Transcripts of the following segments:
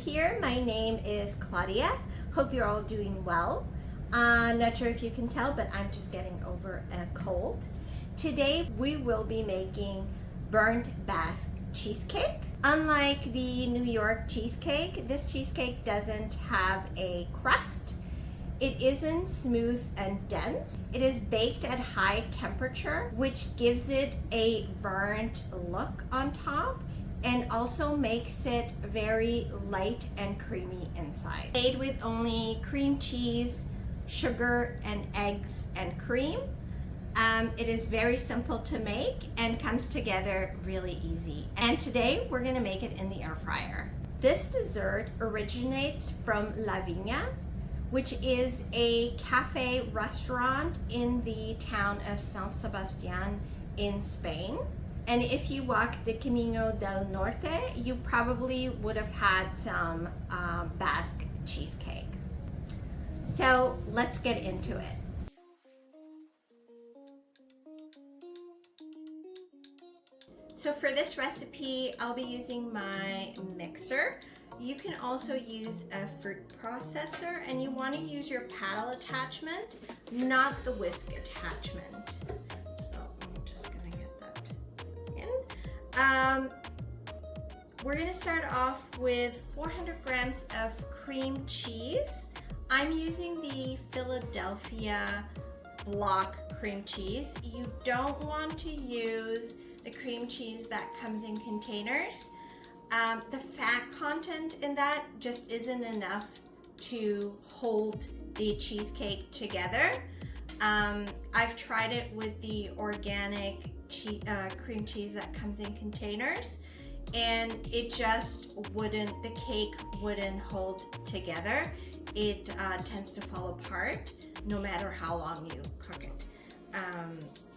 here. My name is Claudia. Hope you're all doing well. Not sure if you can tell, but I'm just getting over a cold. Today we will be making burnt Basque cheesecake. Unlike the New York cheesecake, this cheesecake doesn't have a crust. It isn't smooth and dense. It is baked at high temperature, which gives it a burnt look on top and also makes it very light and creamy inside. Made with only cream cheese, sugar, and eggs and cream. It is very simple to make and comes together really easy. And today we're gonna make it in the air fryer. This dessert originates from La Viña, which is a cafe restaurant in the town of San Sebastián in Spain. And if you walk the Camino del Norte, you probably would have had some Basque cheesecake. So let's get into it. So for this recipe, I'll be using my mixer. You can also use a fruit processor, and you want to use your paddle attachment, not the whisk attachment. So I'm just gonna get that in. We're gonna start off with 400 grams of cream cheese. I'm using the Philadelphia block cream cheese. You don't want to use the cream cheese that comes in containers. The fat content in that just isn't enough to hold the cheesecake together. I've tried it with the organic cream cheese that comes in containers, and it just wouldn't, the cake wouldn't hold together. It tends to fall apart no matter how long you cook it.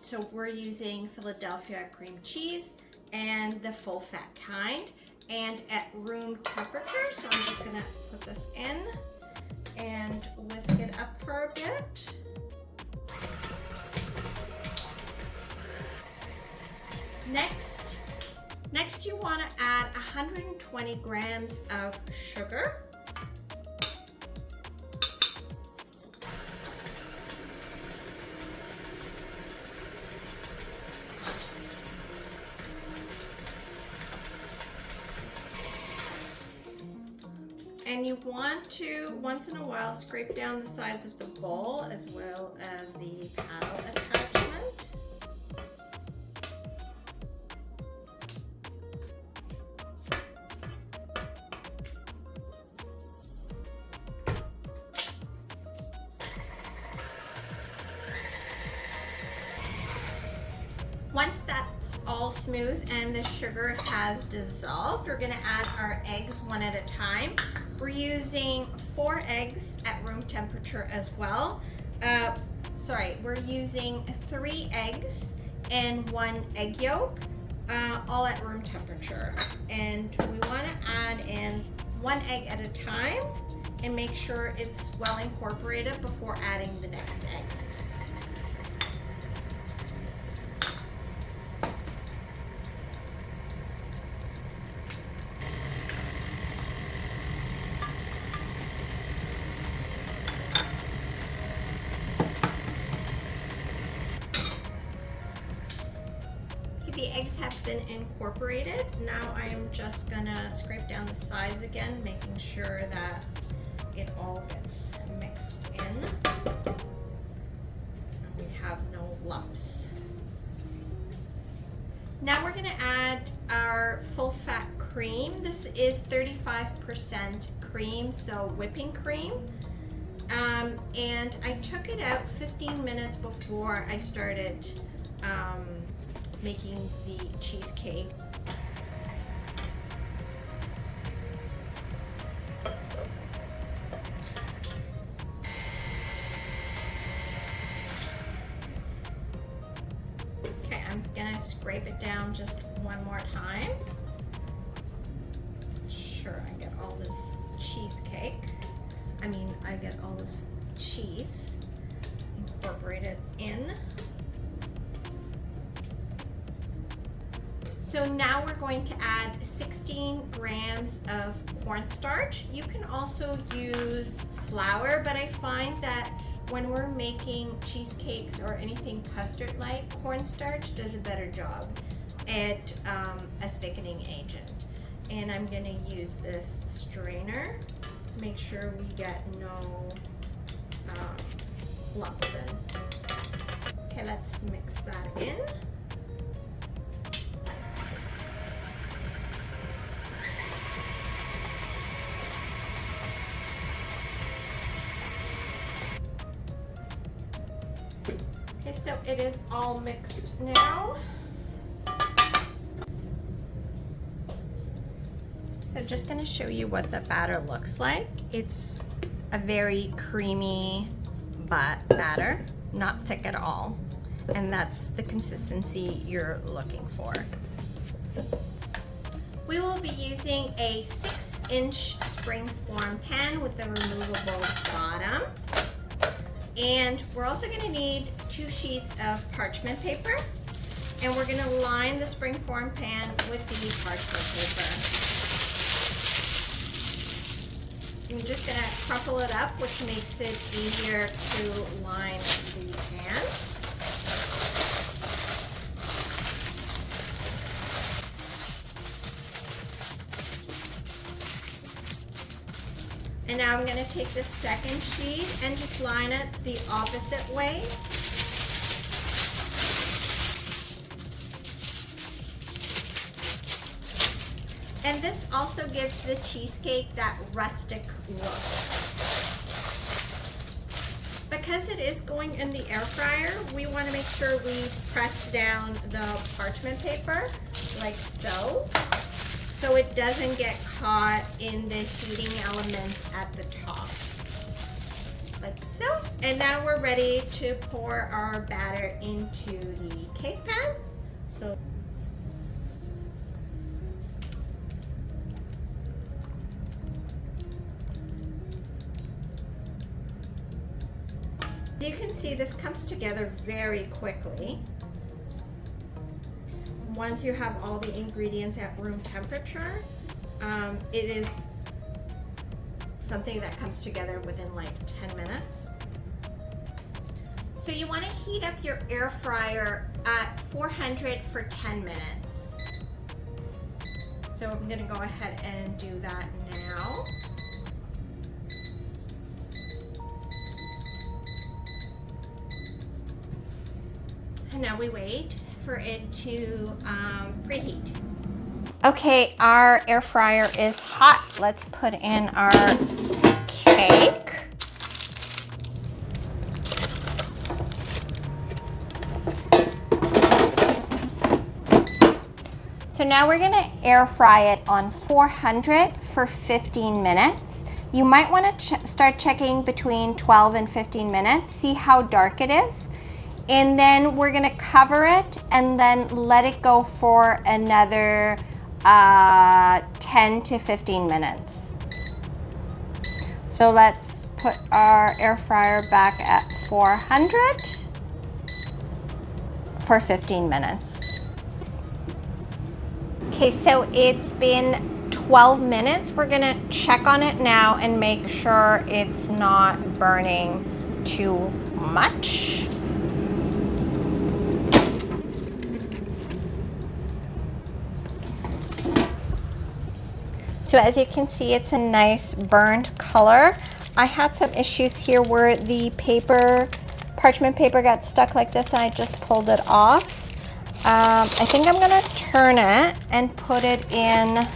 So we're using Philadelphia cream cheese and the full fat kind, and at room temperature. So I'm just gonna put this in and whisk it up for a bit. Next you wanna add 120 grams of sugar. And you want to, once in a while, scrape down the sides of the bowl as well as the paddle attachment. Once that's all smooth and the sugar has dissolved, we're gonna add our eggs one at a time. We're using 4 eggs at room temperature as well. We're using 3 eggs and 1 egg yolk, all at room temperature. And we wanna add in 1 egg at a time and make sure it's well incorporated before adding the next egg. The eggs have been incorporated. Now I am just gonna scrape down the sides again, making sure that it all gets mixed in. And we have no lumps. Now we're gonna add our full fat cream. This is 35% cream, so whipping cream. And I took it out 15 minutes before I started making the cheesecake. Okay, I'm just gonna scrape it down just one more time. Sure, I get all this cheesecake. I get all this cheese incorporated in. So now we're going to add 16 grams of cornstarch. You can also use flour, but I find that when we're making cheesecakes or anything custard-like, cornstarch does a better job at a thickening agent. And I'm gonna use this strainer. Make sure we get no lumps in. Okay, let's mix that in. Okay, so it is all mixed now. So just going to show you what the batter looks like. It's a very creamy batter, not thick at all. And that's the consistency you're looking for. We will be using a 6-inch springform pan with a removable bottom. And we're also going to need 2 sheets of parchment paper. And we're going to line the springform pan with the parchment paper. I'm just going to crumple it up, which makes it easier to line the pan. And now I'm going to take the second sheet and just line it the opposite way. And this also gives the cheesecake that rustic look. Because it is going in the air fryer, we want to make sure we press down the parchment paper like so it doesn't get caught in the heating elements at the top. Like so. And now we're ready to pour our batter into the cake pan. So you can see this comes together very quickly. Once you have all the ingredients at room temperature, it is something that comes together within like 10 minutes. So you want to heat up your air fryer at 400 for 10 minutes. So I'm going to go ahead and do that now. And now we wait for it to preheat. Okay, our air fryer is hot. Let's put in our cake. So now we're gonna air fry it on 400 for 15 minutes. You might wanna start checking between 12 and 15 minutes, see how dark it is. And then we're gonna cover it and then let it go for another 10 to 15 minutes. So let's put our air fryer back at 400 for 15 minutes. Okay, so it's been 12 minutes. We're gonna check on it now and make sure it's not burning too much. So as you can see, it's a nice burned color. I had some issues here where the parchment paper got stuck like this, and I just pulled it off. I think I'm gonna turn it and put it in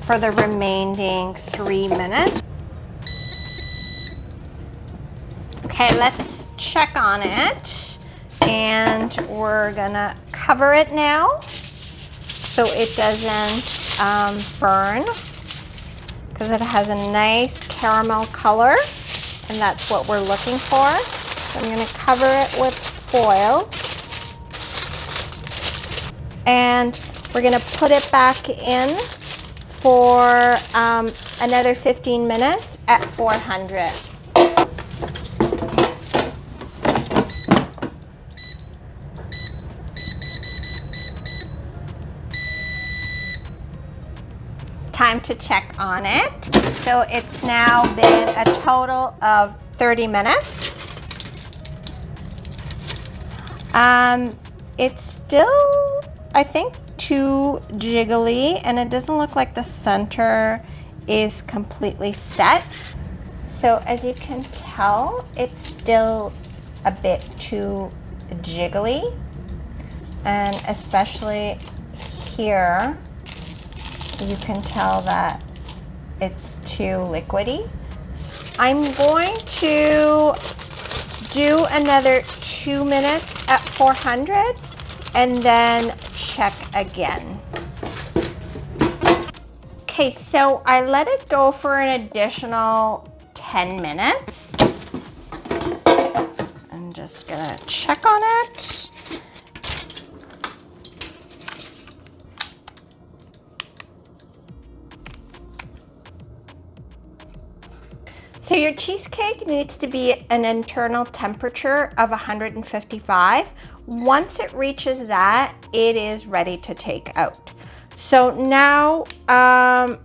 for the remaining 3 minutes. Okay, let's check on it. And we're gonna cover it now so it doesn't burn, because it has a nice caramel color, and that's what we're looking for. So I'm going to cover it with foil, and we're going to put it back in for another 15 minutes at 400. time to check on it. So it's now been a total of 30 minutes. It's still, I think, too jiggly, and it doesn't look like the center is completely set. So as you can tell, it's still a bit too jiggly, and especially here, you can tell that it's too liquidy. I'm going to do another 2 minutes at 400 and then check again. Okay, so I let it go for an additional 10 minutes. I'm just gonna check on it. So your cheesecake needs to be an internal temperature of 155. Once it reaches that, it is ready to take out. So now I'm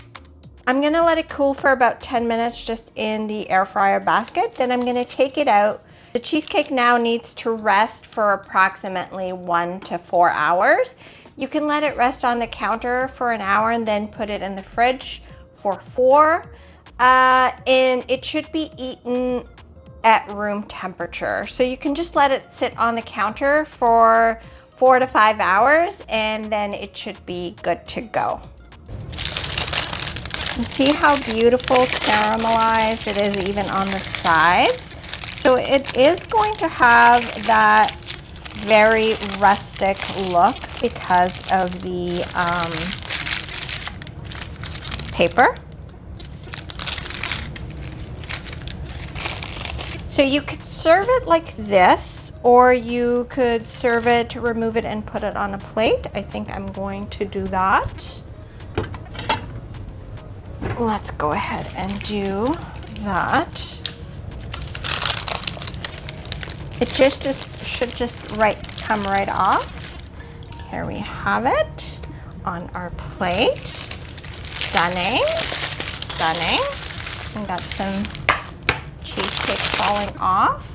gonna let it cool for about 10 minutes just in the air fryer basket. Then I'm gonna take it out. The cheesecake now needs to rest for approximately 1 to 4 hours. You can let it rest on the counter for an hour and then put it in the fridge for 4. And it should be eaten at room temperature. So you can just let it sit on the counter for 4 to 5 hours and then it should be good to go. And see how beautiful caramelized it is even on the sides. So it is going to have that very rustic look because of the paper. So you could serve it like this, or you could serve it, remove it, and put it on a plate. I think I'm going to do that. Let's go ahead and do that. It should just come right off. Here we have it on our plate. Stunning, stunning. We got some cheesecake falling off.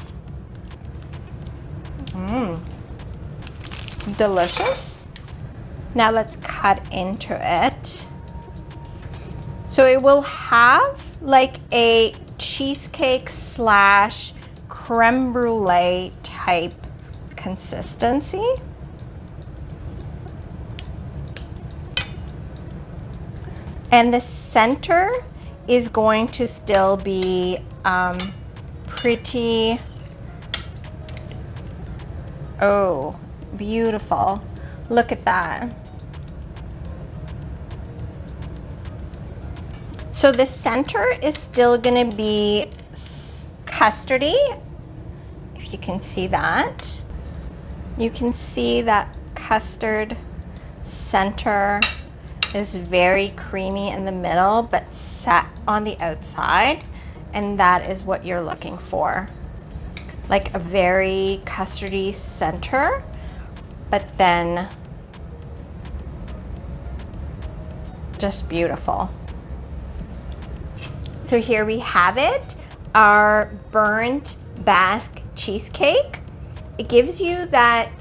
Delicious. Now let's cut into it. So it will have like a cheesecake slash creme brulee type consistency. And the center is going to still be pretty, oh, beautiful. Look at that. So the center is still gonna be custardy, if you can see that. You can see that custard center is very creamy in the middle, but set on the outside. And that is what you're looking for. Like a very custardy center, but then just beautiful. So here we have it, our burnt Basque cheesecake. It gives you that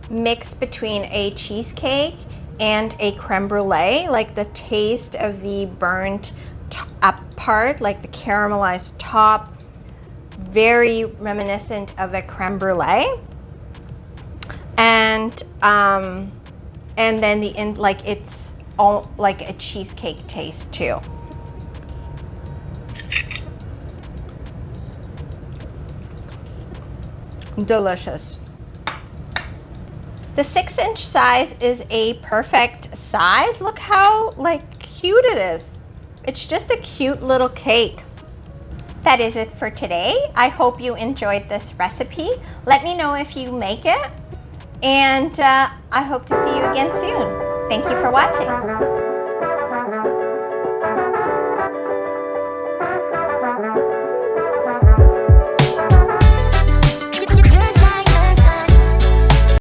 mix between a cheesecake and a creme brulee, like the taste of the burnt up part, like the caramelized top, very reminiscent of a creme brulee, and then the end, like it's all like a cheesecake taste too. Delicious. The 6-inch size is a perfect size. Look how like cute it is. It's just a cute little cake. That is it for today. I hope you enjoyed this recipe. Let me know if you make it, and I hope to see you again soon. Thank you for watching.